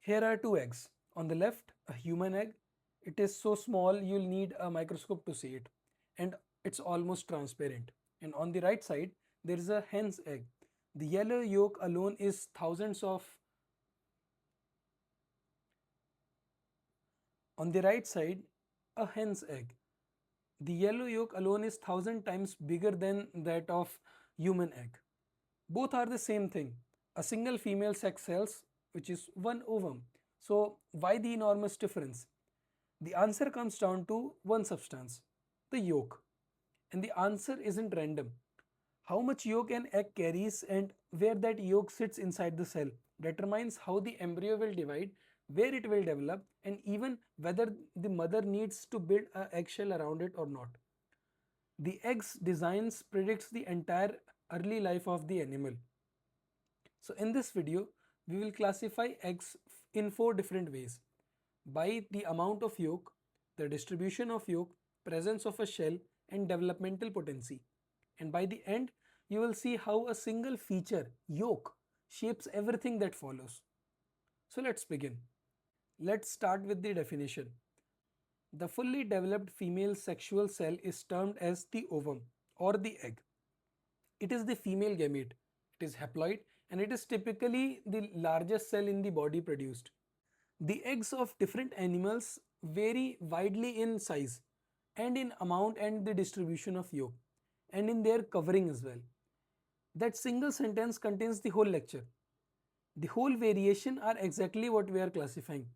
Here are two eggs. On the left, a human egg. It is so small you'll need a microscope to see it, and it's almost transparent. And on the right side, there is a hen's egg. The yellow yolk alone is thousands of On the right side, a hen's egg. The yellow yolk alone is 1000 times bigger than that of human egg. Both are the same thing, a single female sex cells, which is one ovum. So why the enormous difference? The answer comes down to one substance, the yolk. And the answer isn't random. How much yolk an egg carries and where that yolk sits inside the cell determines how the embryo will divide, where it will develop, and even whether the mother needs to build an eggshell around it or not. The egg's designs predicts the entire early life of the animal. So in this video, we will classify eggs in four different ways: by the amount of yolk, the distribution of yolk, presence of a shell, and developmental potency. And by the end, you will see how a single feature, yolk, shapes everything that follows. So let's begin. Let's start with the definition. The fully developed female sexual cell is termed as the ovum or the egg. It is the female gamete. It is haploid and it is typically the largest cell in the body produced. The eggs of different animals vary widely in size and in amount and the distribution of yolk and in their covering as well. That single sentence contains the whole lecture. The whole variation are exactly what we are classifying.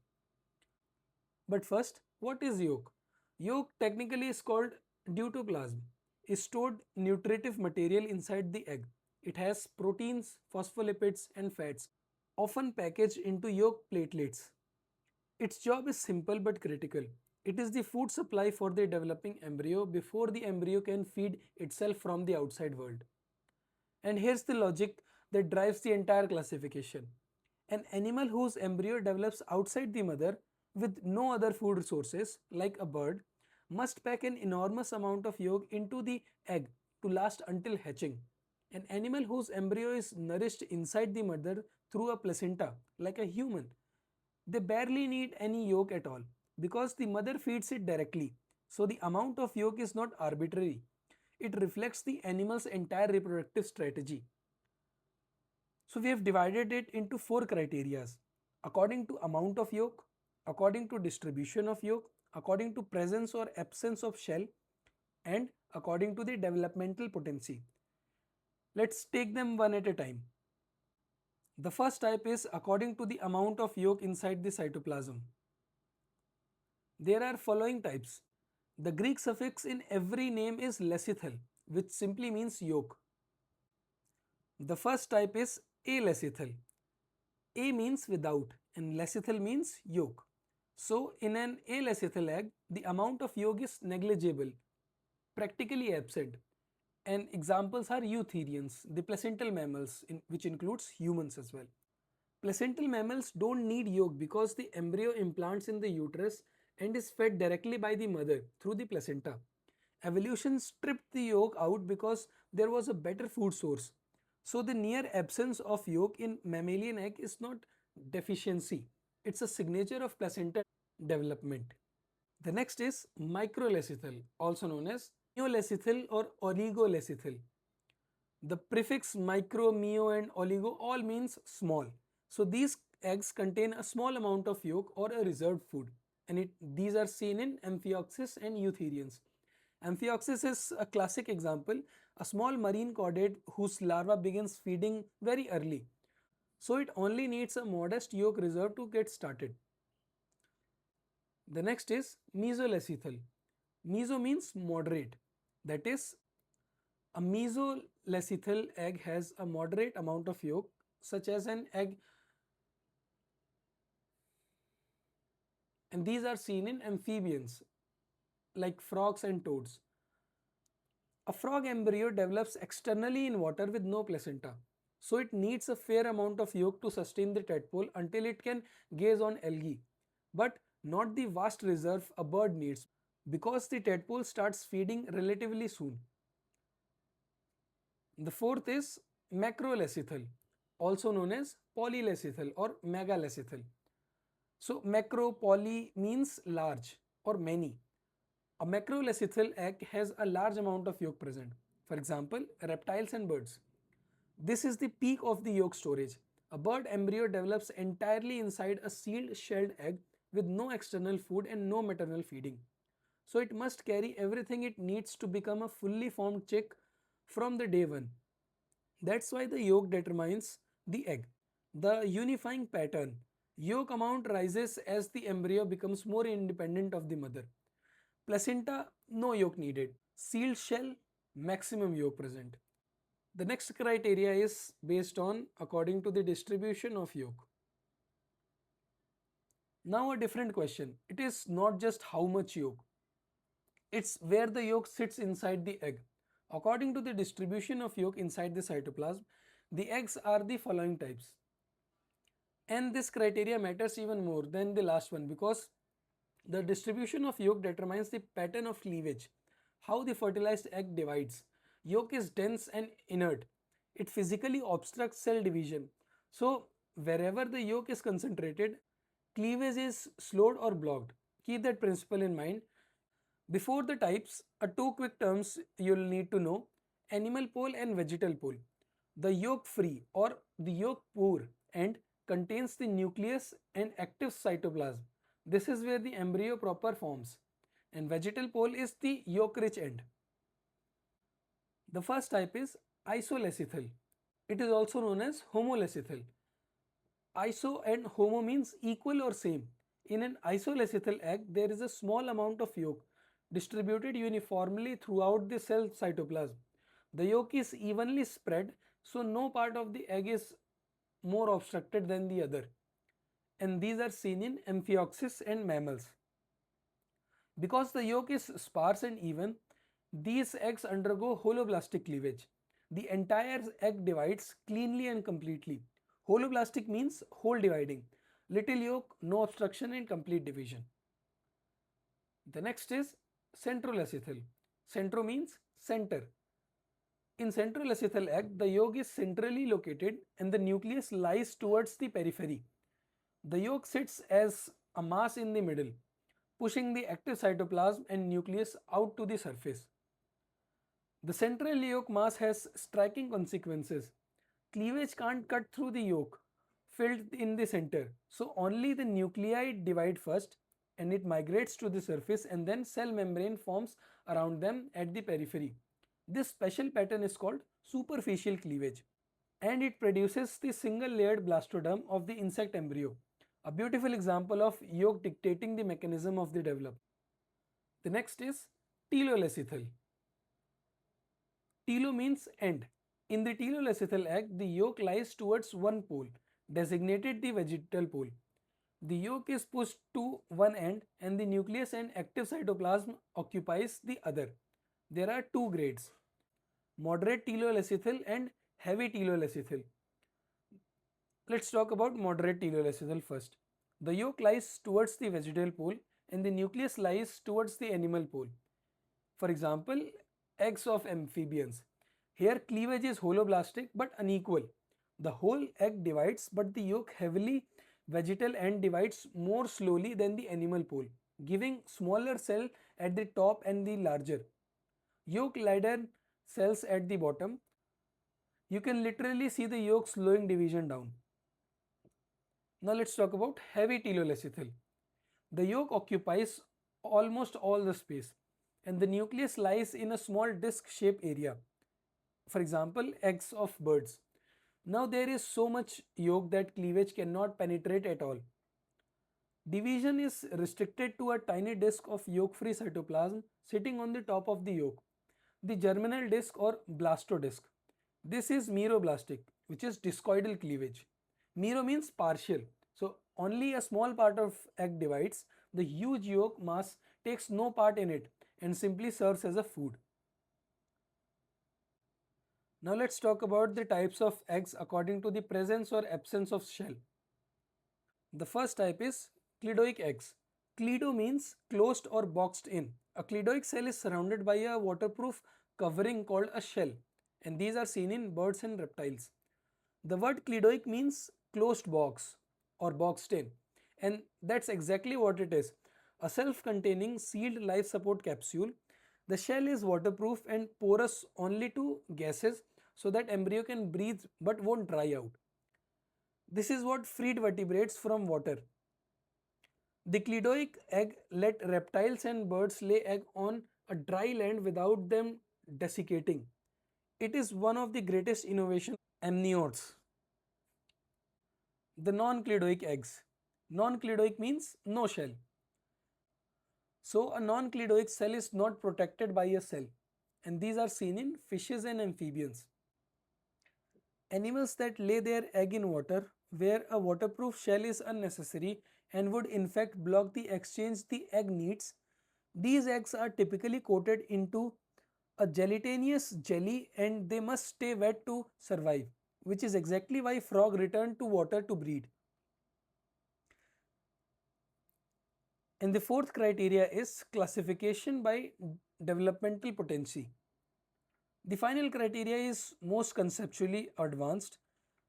But first, what is yolk? Yolk technically is called deutoplasm, is stored nutritive material inside the egg. It has proteins, phospholipids and fats, often packaged into yolk platelets. Its job is simple but critical. It is the food supply for the developing embryo before the embryo can feed itself from the outside world. And here's the logic that drives the entire classification. An animal whose embryo develops outside the mother with no other food sources, like a bird, must pack an enormous amount of yolk into the egg to last until hatching. An animal whose embryo is nourished inside the mother through a placenta, like a human, they barely need any yolk at all because the mother feeds it directly. So the amount of yolk is not arbitrary. It reflects the animal's entire reproductive strategy. So we have divided it into four criteria: according to amount of yolk, according to distribution of yolk, according to presence or absence of shell, and according to the developmental potency. Let's take them one at a time. The first type is according to the amount of yolk inside the cytoplasm. There are following types. The Greek suffix in every name is lecithal, which simply means yolk. The first type is alecithal. A means without and lecithal means yolk. So in an alecithal egg, the amount of yolk is negligible, practically absent. And examples are eutherians, the placental mammals, which includes humans as well. Placental mammals don't need yolk because the embryo implants in the uterus and is fed directly by the mother through the placenta. Evolution stripped the yolk out because there was a better food source. So the near absence of yolk in mammalian egg is not deficiency. It's a signature of placenta development. The next is microlecithal, also known as neolecithal or oligolecithal. The prefix micro, meo and oligo all means small. So these eggs contain a small amount of yolk or a reserved food, and these are seen in Amphioxus and eutherians. Amphioxus is a classic example, a small marine chordate whose larva begins feeding very early. So it only needs a modest yolk reserve to get started. The next is mesolecithal. Meso means moderate. That is, a mesolecithal egg has a moderate amount of yolk, such as an egg, and these are seen in amphibians like frogs and toads. A frog embryo develops externally in water with no placenta, so it needs a fair amount of yolk to sustain the tadpole until it can gaze on algae, but not the vast reserve a bird needs because the tadpole starts feeding relatively soon. The fourth is macrolecithal, also known as polylecithal or megalecithal. So macro, poly means large or many. A macrolecithal egg has a large amount of yolk present. For example, reptiles and birds. This is the peak of the yolk storage. A bird embryo develops entirely inside a sealed shelled egg with no external food and no maternal feeding. So it must carry everything it needs to become a fully formed chick from the day one. That's why the yolk determines the egg. The unifying pattern. Yolk amount rises as the embryo becomes more independent of the mother. Placenta, no yolk needed. Sealed shell, maximum yolk present. The next criteria is based on according to the distribution of yolk. Now a different question. It is not just how much yolk. It's where the yolk sits inside the egg. According to the distribution of yolk inside the cytoplasm, the eggs are the following types. And this criteria matters even more than the last one because the distribution of yolk determines the pattern of cleavage, how the fertilized egg divides. Yolk is dense and inert. It physically obstructs cell division. So, wherever the yolk is concentrated, cleavage is slowed or blocked. Keep that principle in mind. Before the types, two quick terms you'll need to know: animal pole and vegetal pole. The yolk free or the yolk poor end contains the nucleus and active cytoplasm. This is where the embryo proper forms. And vegetal pole is the yolk rich end. The first type is isolecithal. It is also known as homolecithal. Iso and homo means equal or same. In an isolecithal egg, there is a small amount of yolk distributed uniformly throughout the cell cytoplasm. The yolk is evenly spread, so no part of the egg is more obstructed than the other. And these are seen in amphioxus and mammals. Because the yolk is sparse and even, these eggs undergo holoblastic cleavage. The entire egg divides cleanly and completely. Holoblastic means whole dividing. Little yolk, no obstruction and complete division. The next is centrolecithal. Centro means center. In centrolecithal egg, the yolk is centrally located and the nucleus lies towards the periphery. The yolk sits as a mass in the middle, pushing the active cytoplasm and nucleus out to the surface. The central yolk mass has striking consequences. Cleavage can't cut through the yolk filled in the center, so only the nuclei divide first and it migrates to the surface and then cell membrane forms around them at the periphery. This special pattern is called superficial cleavage and it produces the single layered blastoderm of the insect embryo, a beautiful example of yolk dictating the mechanism of the development. The next is telolecithal. Telo means end. In the telolecithal egg, the yolk lies towards one pole, designated the vegetal pole. The yolk is pushed to one end and the nucleus and active cytoplasm occupies the other. There are two grades: moderate telolecithal and heavy telolecithal. Let's talk about moderate telolecithal first. The yolk lies towards the vegetal pole and the nucleus lies towards the animal pole. For example, eggs of amphibians. Here cleavage is holoblastic but unequal. The whole egg divides but the yolk heavily vegetal end divides more slowly than the animal pole, giving smaller cell at the top and the larger yolk laden cells at the bottom. You can literally see the yolk slowing division down. Now let's talk about heavy telolecithal. The yolk occupies almost all the space and the nucleus lies in a small disc shaped area. For example, eggs of birds. Now there is so much yolk that cleavage cannot penetrate at all. Division is restricted to a tiny disc of yolk-free cytoplasm sitting on the top of the yolk, the germinal disc or blastodisc. This is meroblastic, which is discoidal cleavage. Mero means partial, so only a small part of egg divides. The huge yolk mass takes no part in it and simply serves as a food. Now let's talk about the types of eggs according to the presence or absence of shell. The first type is cleidoic eggs. Cleido means closed or boxed in. A cleidoic cell is surrounded by a waterproof covering called a shell, and these are seen in birds and reptiles. The word cleidoic means closed box or boxed in, And that's exactly what it is, a self-containing sealed life support capsule. The shell is waterproof and porous only to gases so that embryo can breathe but won't dry out. This is what freed vertebrates from water. The cleidoic egg let reptiles and birds lay egg on a dry land without them desiccating. It is one of the greatest innovations amniotes. The non-cleidoic eggs. Non-cleidoic means no shell. So a non-cleidoic cell is not protected by a cell, and these are seen in fishes and amphibians. Animals that lay their egg in water where a waterproof shell is unnecessary and would in fact block the exchange the egg needs. These eggs are typically coated into a gelatinous jelly and they must stay wet to survive, which is exactly why frog return to water to breed. And the fourth criteria is classification by developmental potency. The final criteria is most conceptually advanced.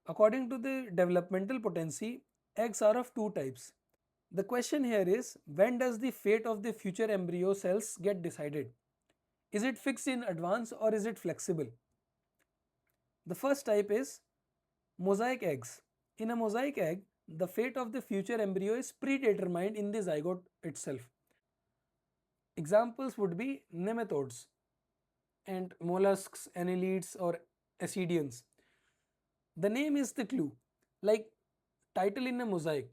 According to the developmental potency, eggs are of two types. The question here is, when does the fate of the future embryo cells get decided? Is it fixed in advance or is it flexible? The first type is mosaic eggs. In a mosaic egg, the fate of the future embryo is predetermined in the zygote itself. Examples would be nematodes and mollusks, annelids or ascidians. The name is the clue. Like title in a mosaic,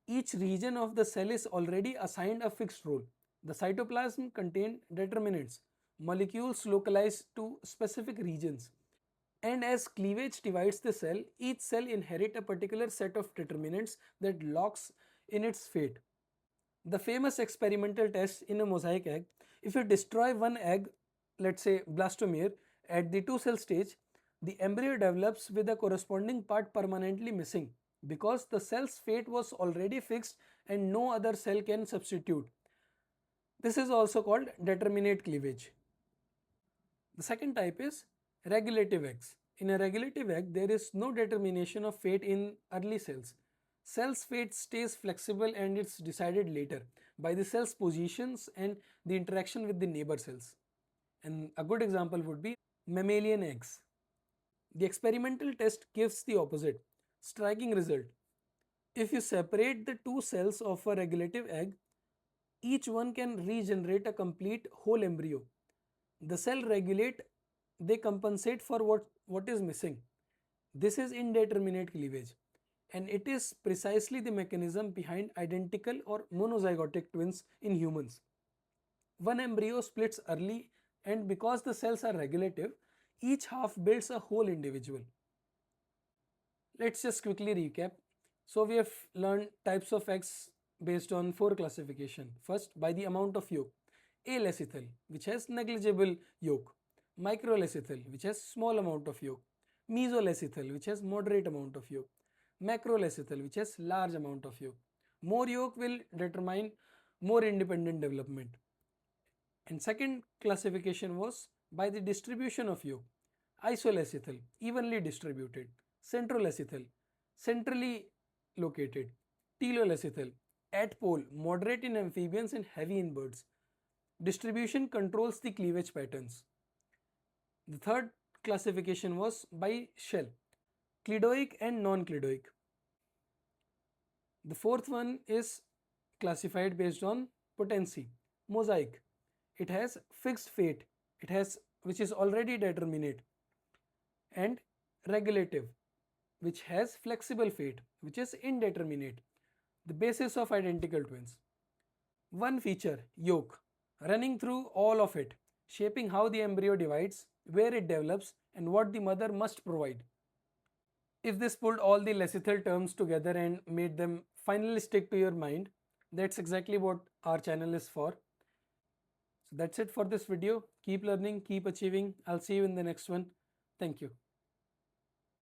each region of the cell is already assigned a fixed role. The cytoplasm contains determinants, molecules localized to specific regions. And as cleavage divides the cell, each cell inherits a particular set of determinants that locks in its fate. The famous experimental test in a mosaic egg, if you destroy one egg, let's say blastomere, at the two cell stage, the embryo develops with the corresponding part permanently missing because the cell's fate was already fixed and no other cell can substitute. This is also called determinate cleavage. The second type is regulative eggs. In a regulative egg, there is no determination of fate in early cells. Cell's fate stays flexible and it's decided later by the cell's positions and the interaction with the neighbor cells. And a good example would be mammalian eggs. The experimental test gives the opposite, striking result. If you separate the two cells of a regulative egg, each one can regenerate a complete whole embryo. The cell regulate, they compensate for what is missing. This is indeterminate cleavage, and it is precisely the mechanism behind identical or monozygotic twins in humans. One embryo splits early, and because the cells are regulative, each half builds a whole individual. Let's just quickly recap. So we have learned types of eggs based on four classification. First, by the amount of yolk. Alecithal, which has negligible yolk. Microlecithal, which has small amount of yolk. Mesolecithal, which has moderate amount of yolk. Macrolecithal, which has large amount of yolk. More yolk will determine more independent development. And second classification was by the distribution of yolk. Isolecithal, evenly distributed. Centrolecithal, centrally located. Telolecithal, at pole, moderate in amphibians and heavy in birds. Distribution controls the cleavage patterns. The third classification was by shell, cleidoic and non-cleidoic. The fourth one is classified based on potency, mosaic. It has fixed fate, it has which is already determinate, and regulative, which has flexible fate, which is indeterminate, the basis of identical twins. One feature, yolk, running through all of it, shaping how the embryo divides, where it develops, and what the mother must provide. If this pulled all the lecithal terms together and made them finally stick to your mind, that's exactly what our channel is for. So that's it for this video. Keep learning, keep achieving. I'll see you in the next one. Thank you.